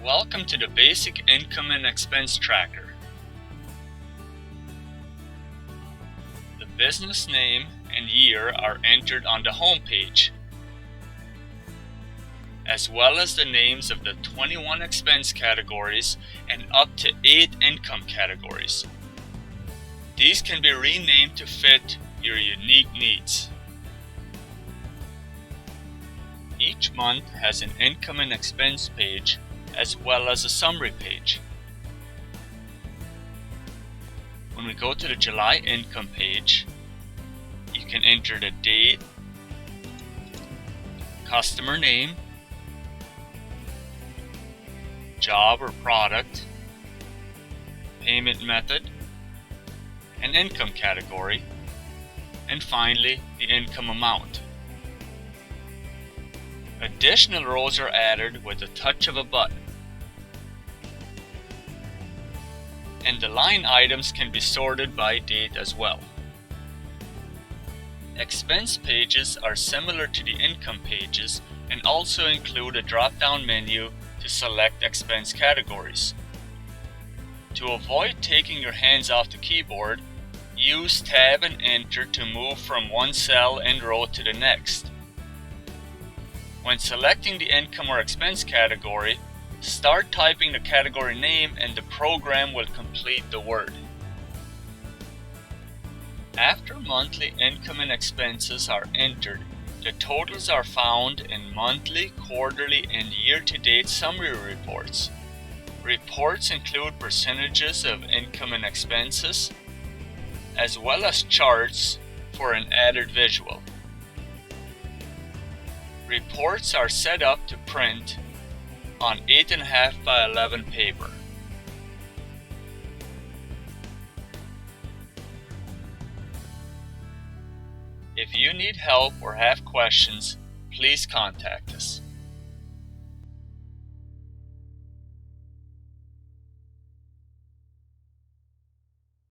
Welcome to the Basic Income and Expense Tracker. The business name and year are entered on the home page, as well as the names of the 21 expense categories and up to 8 income categories. These can be renamed to fit your unique needs. Each month has an income and expense page as well as a summary page. When we go to the July income page, you can enter the date, customer name, job or product, payment method, and income category, and finally the income amount. Additional rows are added with a touch of a button, and the line items can be sorted by date as well. Expense pages are similar to the income pages and also include a drop-down menu to select expense categories. To avoid taking your hands off the keyboard, use Tab and Enter to move from one cell and row to the next. When selecting the income or expense category, start typing the category name and the program will complete the word. After monthly income and expenses are entered, the totals are found in monthly, quarterly, and year-to-date summary reports. Reports include percentages of income and expenses, as well as charts for an added visual. Reports are set up to print on 8.5 by 11 paper. If you need help or have questions, please contact us.